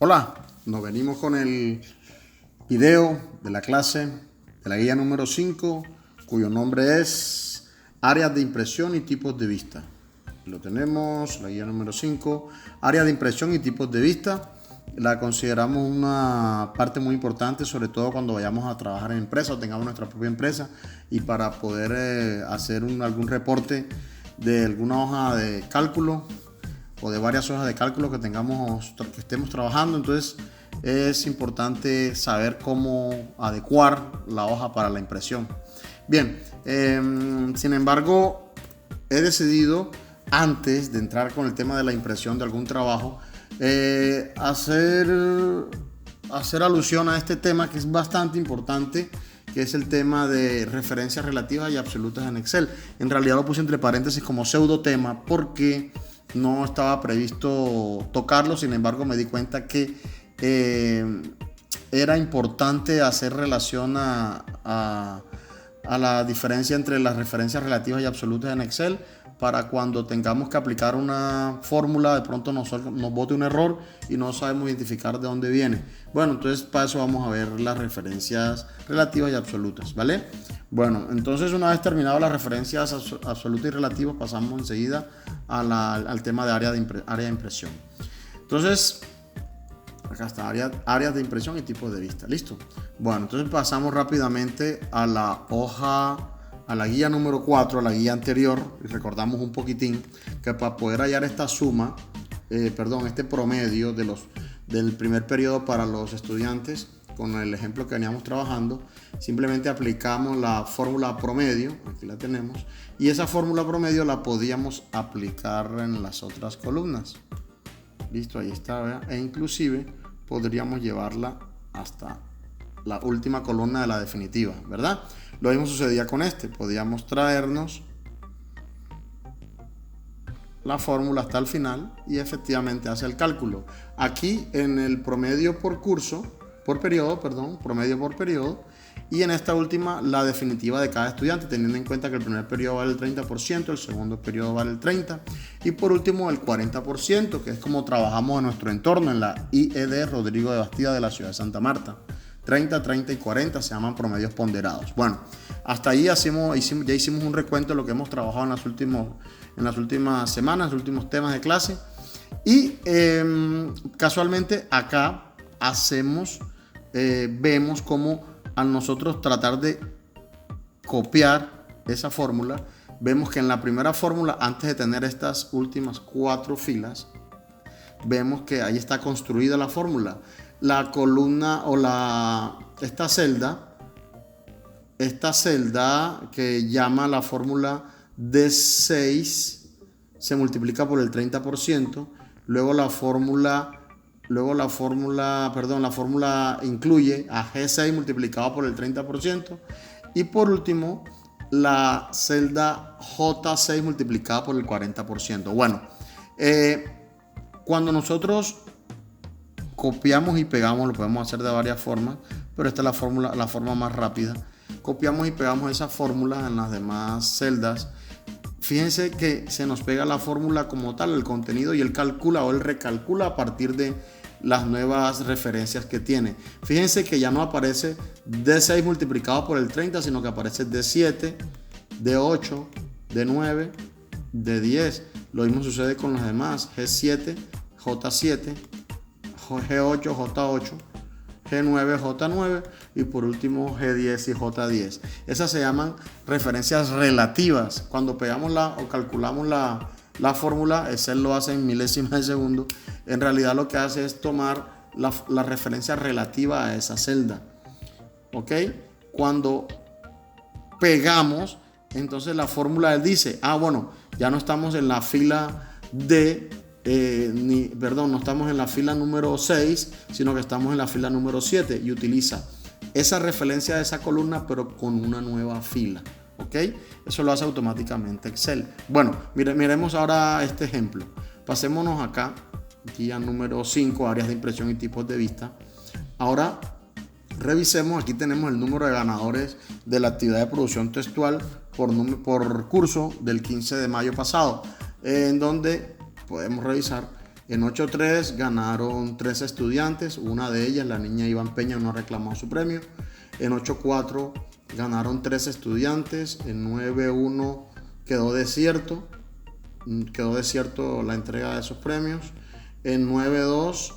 Hola, nos venimos con el video de la clase de la guía número 5, cuyo nombre es áreas de impresión y tipos de vista. Lo tenemos, la guía número 5, áreas de impresión y tipos de vista. La consideramos una parte muy importante, sobre todo cuando vayamos a trabajar en empresa o tengamos nuestra propia empresa, y para poder hacer algún reporte de alguna hoja de cálculo o de varias hojas de cálculo que estemos trabajando. Entonces es importante saber cómo adecuar la hoja para la impresión. Bien, sin embargo, he decidido, antes de entrar con el tema de la impresión de algún trabajo, hacer alusión a este tema que es bastante importante, que es el tema de referencias relativas y absolutas en Excel. En realidad lo puse entre paréntesis como pseudo tema porque no estaba previsto tocarlo. Sin embargo, me di cuenta que era importante hacer relación a la diferencia entre las referencias relativas y absolutas en Excel, para cuando tengamos que aplicar una fórmula, de pronto nos bote un error y no sabemos identificar de dónde viene. Bueno, entonces para eso vamos a ver las referencias relativas y absolutas, ¿vale? Bueno, entonces una vez terminado las referencias absolutas y relativas, pasamos enseguida al tema de área de impresión. Entonces, acá está, áreas de impresión y tipos de vista. ¿Listo? Bueno, entonces pasamos rápidamente a la hoja, a la guía número 4, a la guía anterior, y recordamos un poquitín que para poder hallar esta suma, este promedio del primer periodo para los estudiantes, con el ejemplo que veníamos trabajando, simplemente aplicamos la fórmula promedio, aquí la tenemos, y esa fórmula promedio la podíamos aplicar en las otras columnas. Listo, ahí está, ¿verdad? E inclusive podríamos llevarla hasta la última columna de la definitiva, ¿verdad? Lo mismo sucedía con podíamos traernos la fórmula hasta el final y efectivamente hace el cálculo. Aquí en el promedio por periodo, y en esta última la definitiva de cada estudiante, teniendo en cuenta que el primer periodo vale el 30%, el segundo periodo vale el 30% y por último el 40%, que es como trabajamos en nuestro entorno en la IED Rodrigo de Bastida de la ciudad de Santa Marta. 30, 30 y 40 se llaman promedios ponderados. Bueno, hasta ahí ya hicimos un recuento de lo que hemos trabajado en las últimas semanas, los últimos temas de clase. Y casualmente acá vemos cómo al nosotros tratar de copiar esa fórmula, vemos que en la primera fórmula, antes de tener estas últimas 4 filas, vemos que ahí está construida la fórmula. La columna o esta celda que llama la fórmula D6 se multiplica por el 30%, luego la fórmula incluye a G6 multiplicado por el 30%, y por último la celda J6 multiplicada por el 40%. Bueno, cuando nosotros copiamos y pegamos, lo podemos hacer de varias formas, pero esta es la forma más rápida. Copiamos y pegamos esa fórmula en las demás celdas. Fíjense que se nos pega la fórmula como tal, el contenido, y él calcula o él recalcula a partir de las nuevas referencias que tiene. Fíjense que ya no aparece D6 multiplicado por el 30, sino que aparece D7, D8, D9, D10. Lo mismo sucede con los demás: G7, J7, G8, J8, G9, J9 y por último G10 y J10. Esas se llaman referencias relativas. Cuando pegamos o calculamos la fórmula, Excel lo hace en milésimas de segundo. En realidad lo que hace es tomar la referencia relativa a esa celda. ¿Ok? Cuando pegamos, entonces la fórmula dice, bueno, ya no estamos en la fila no estamos en la fila número 6, sino que estamos en la fila número 7, y utiliza esa referencia de esa columna pero con una nueva fila. ¿Ok? Eso lo hace automáticamente Excel. Bueno, miremos ahora este ejemplo. Pasémonos acá, guía número 5, áreas de impresión y tipos de vista. Ahora revisemos, aquí tenemos el número de ganadores de la actividad de producción textual por curso del 15 de mayo pasado, en donde podemos revisar En 8.3 ganaron 3 estudiantes, una de ellas, la niña Iván Peña, no reclamó su premio. En 8.4 ganaron 3 estudiantes, en 9.1 quedó desierto la entrega de esos premios. En 9.2,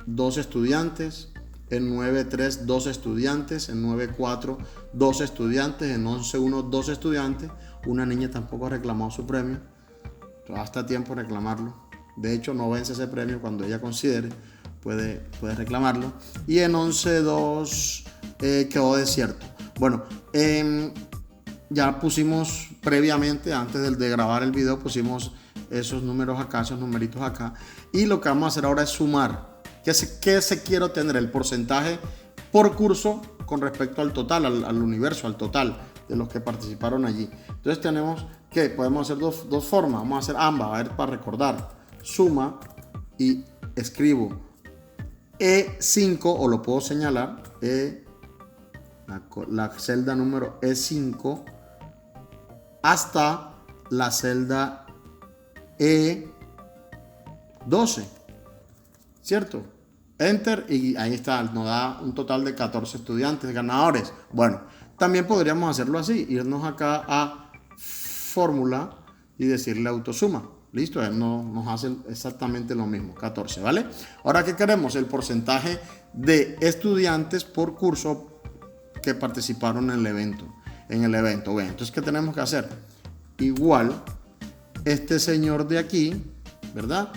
2 estudiantes. En 9.3, 2 estudiantes. En 9.4, 2 estudiantes. En 11.1, 2 estudiantes. Una niña tampoco reclamó su premio. Todavía está tiempo de reclamarlo. De hecho, no vence ese premio. Cuando ella considere, puede reclamarlo. Y en 11.2 quedó desierto. Bueno, ya pusimos previamente, antes de grabar el video, pusimos esos números acá, esos numeritos acá. Y lo que vamos a hacer ahora es sumar. ¿Qué se quiere obtener? El porcentaje por curso con respecto al total, al universo, al total de los que participaron allí. Entonces tenemos que podemos hacer dos formas. Vamos a hacer ambas, a ver, para recordar. Suma y escribo E5, o lo puedo señalar, la celda número E5 hasta la celda E12, ¿cierto? Enter, y ahí está, nos da un total de 14 estudiantes ganadores. Bueno, también podríamos hacerlo así, irnos acá a fórmula y decirle autosuma. Listo, él nos hace exactamente lo mismo, 14, ¿vale? Ahora, ¿qué queremos? El porcentaje de estudiantes por curso que participaron en el evento. Bueno, entonces, ¿qué tenemos que hacer? Igual, este señor de aquí, ¿verdad?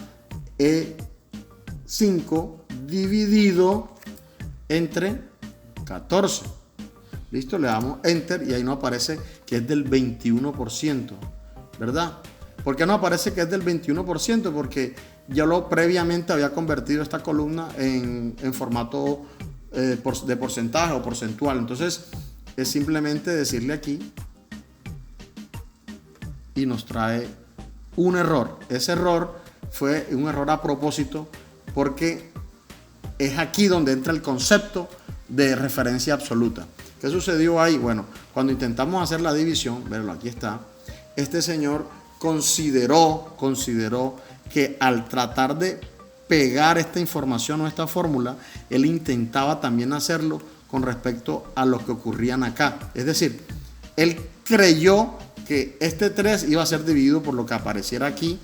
E5 dividido entre 14. Listo, le damos enter y ahí nos aparece que es del 21%, ¿verdad? ¿Por qué no aparece que es del 21%? Porque yo previamente había convertido esta columna en formato de porcentaje o porcentual. Entonces es simplemente decirle aquí y nos trae un error. Ese error fue un error a propósito porque es aquí donde entra el concepto de referencia absoluta. ¿Qué sucedió ahí? Bueno, cuando intentamos hacer la división, verlo, aquí está, este señor consideró que al tratar de pegar esta información o esta fórmula, él intentaba también hacerlo con respecto a lo que ocurrían acá. Es decir, él creyó que este 3 iba a ser dividido por lo que apareciera aquí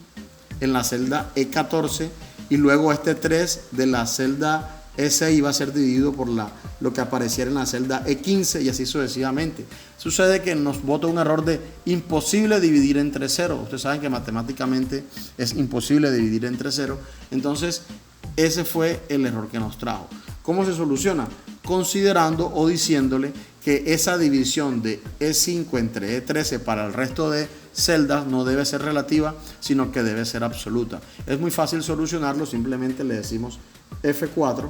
en la celda E14 y luego este 3 de la celda E6 iba a ser dividido por lo que apareciera en la celda E15 y así sucesivamente. Sucede que nos bota un error de imposible dividir entre 0. Ustedes saben que matemáticamente es imposible dividir entre 0. Entonces, ese fue el error que nos trajo. ¿Cómo se soluciona? Considerando o diciéndole que esa división de E5 entre E13 para el resto de celdas no debe ser relativa, sino que debe ser absoluta. Es muy fácil solucionarlo, simplemente le decimos F4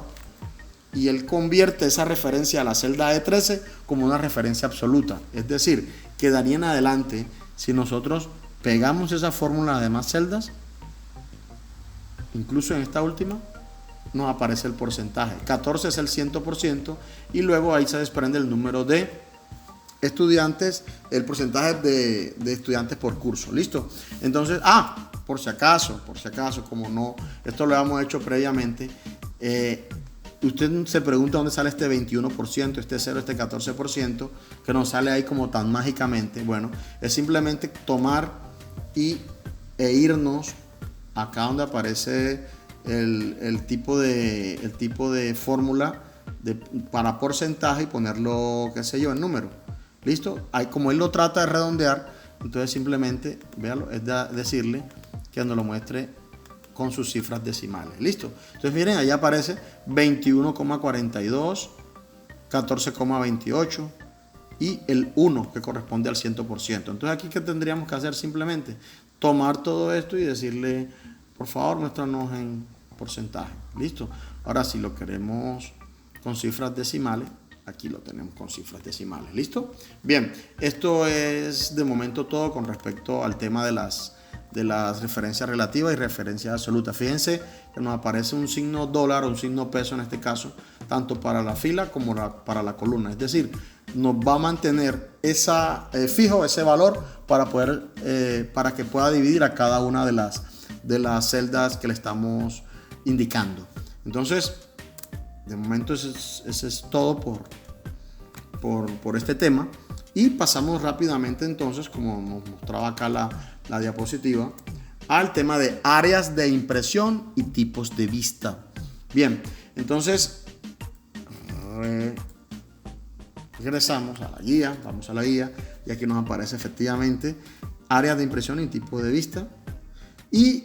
y él convierte esa referencia a la celda E13 como una referencia absoluta. Es decir, que de ahí en adelante, si nosotros pegamos esa fórmula a las demás celdas, incluso en esta última, nos aparece el porcentaje. 14 es el 100% y luego ahí se desprende el número de estudiantes, el porcentaje de estudiantes por curso. ¿Listo? Entonces, por si acaso, como no, esto lo habíamos hecho previamente, usted se pregunta dónde sale este 21%, este 0, este 14%, que nos sale ahí como tan mágicamente. Bueno, es simplemente tomar e irnos acá donde aparece el tipo de fórmula para porcentaje y ponerlo, qué sé yo, en número. ¿Listo? Ahí, como él lo trata de redondear, entonces simplemente, véalo, es decirle que nos lo muestre con sus cifras decimales. ¿Listo? Entonces miren, ahí aparece 21,42, 14,28 y el 1 que corresponde al 100%. Entonces aquí, ¿qué tendríamos que hacer? Simplemente tomar todo esto y decirle, por favor, muéstranos en porcentaje. ¿Listo? Ahora, si lo queremos con cifras decimales, aquí lo tenemos con cifras decimales. ¿Listo? Bien, esto es de momento todo con respecto al tema de las referencias relativas y referencias absolutas. Fíjense que nos aparece un signo dólar o un signo peso en este caso, tanto para la fila como para la columna. Es decir, nos va a mantener fijo ese valor para que pueda dividir a cada una de de las celdas que le estamos indicando. Entonces, de momento ese es todo por este tema. Y pasamos rápidamente entonces, como nos mostraba acá la diapositiva, al tema de áreas de impresión y tipos de vista. Bien, entonces regresamos a la guía, vamos a la guía y aquí nos aparece efectivamente áreas de impresión y tipo de vista. Y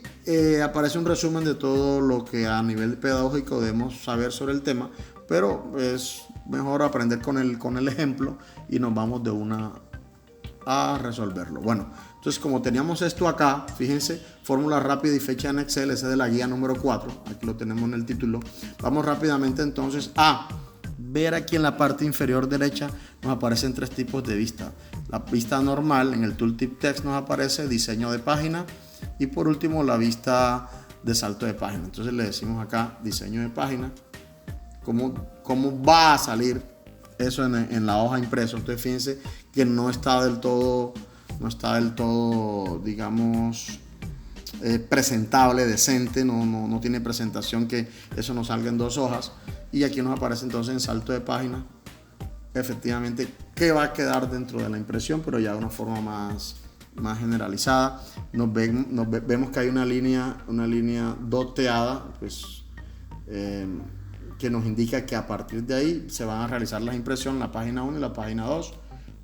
aparece un resumen de todo lo que a nivel pedagógico debemos saber sobre el tema, pero es mejor aprender con el ejemplo y nos vamos de una a resolverlo. Bueno, entonces como teníamos esto acá, fíjense, fórmula rápida y fecha en Excel, ese es de la guía número 4, aquí lo tenemos en el título. Vamos rápidamente entonces a ver aquí en la parte inferior derecha, nos aparecen 3 tipos de vista. La vista normal, en el tooltip text nos aparece diseño de página, y por último la vista de salto de página. Entonces le decimos acá diseño de página, cómo va a salir eso en la hoja impreso. Entonces fíjense que no está del todo digamos presentable, decente, no tiene presentación, que eso nos salga en 2 hojas. Y aquí nos aparece entonces en salto de página efectivamente qué va a quedar dentro de la impresión, pero ya de una forma más generalizada. Vemos que hay una línea doteada, pues, que nos indica que a partir de ahí se van a realizar las impresiones, la página 1 y la página 2.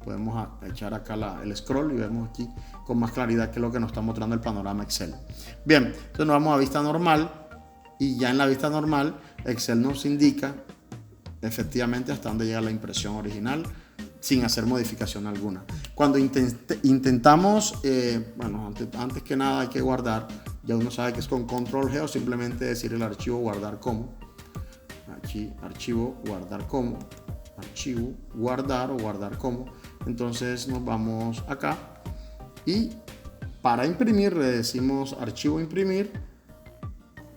Podemos echar acá el scroll y vemos aquí con más claridad qué es lo que nos está mostrando el panorama Excel. Bien, entonces nos vamos a vista normal, y ya en la vista normal Excel nos indica efectivamente hasta dónde llega la impresión original sin hacer modificación alguna. Cuando intentamos, bueno, antes que nada hay que guardar. Ya uno sabe que es con control G o simplemente decir el archivo guardar como. Archivo guardar como. Archivo guardar o guardar como. Entonces nos vamos acá y para imprimir le decimos archivo imprimir.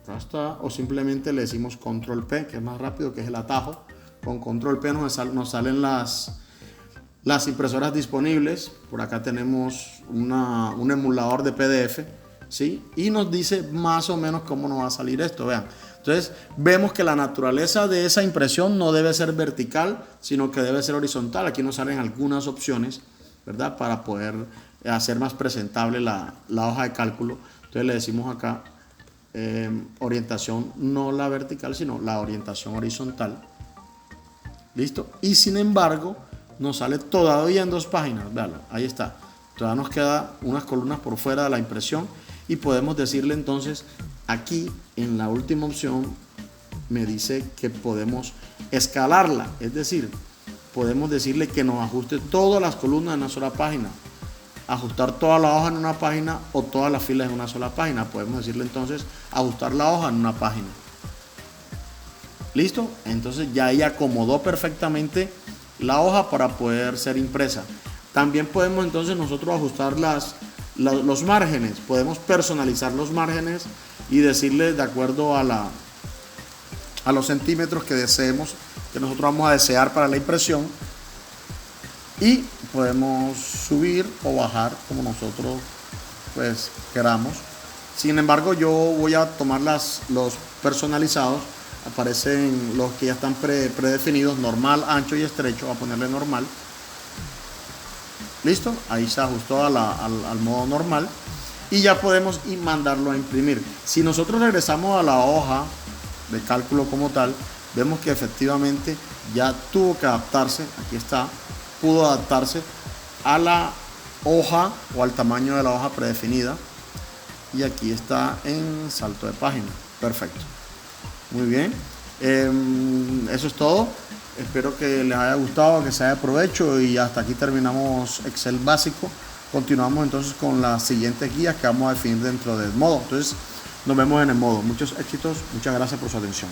Acá está. O simplemente le decimos control P, que es más rápido, que es el atajo. Con control P nos salen las impresoras disponibles. Por acá tenemos un emulador de PDF, ¿sí? Y nos dice más o menos cómo nos va a salir esto. Vean. Entonces vemos que la naturaleza de esa impresión no debe ser vertical, sino que debe ser horizontal. Aquí nos salen algunas opciones, ¿verdad? Para poder hacer más presentable la hoja de cálculo. Entonces le decimos acá orientación, no la vertical, sino la orientación horizontal. ¿Listo? Y sin embargo nos sale todavía en 2 páginas. Vean, ahí está. Todavía nos queda unas columnas por fuera de la impresión, y podemos decirle entonces aquí en la última opción me dice que podemos escalarla, es decir, podemos decirle que nos ajuste todas las columnas en una sola página, ajustar toda la hoja en una página o todas las filas en una sola página. Podemos decirle entonces ajustar la hoja en una página. ¿Listo? Entonces ya ahí acomodó perfectamente la hoja para poder ser impresa. También podemos entonces nosotros ajustar los márgenes. Podemos personalizar los márgenes y decirle de acuerdo a los centímetros que deseemos, que nosotros vamos a desear para la impresión, y podemos subir o bajar como nosotros pues queramos. Sin embargo, yo voy a tomar los personalizados. Aparecen los que ya están predefinidos, normal, ancho y estrecho. Voy a ponerle normal. Listo, ahí se ajustó al modo normal, y ya podemos mandarlo a imprimir. Si nosotros regresamos a la hoja de cálculo como tal, vemos que efectivamente ya tuvo que adaptarse. Aquí está, pudo adaptarse a la hoja o al tamaño de la hoja predefinida, y aquí está en salto de página. Perfecto, muy bien. Eso es todo. Espero que les haya gustado, que sea de provecho, y hasta aquí terminamos Excel básico. Continuamos entonces con las siguientes guías que vamos a definir dentro del modo. Entonces nos vemos en el modo. Muchos éxitos, muchas gracias por su atención.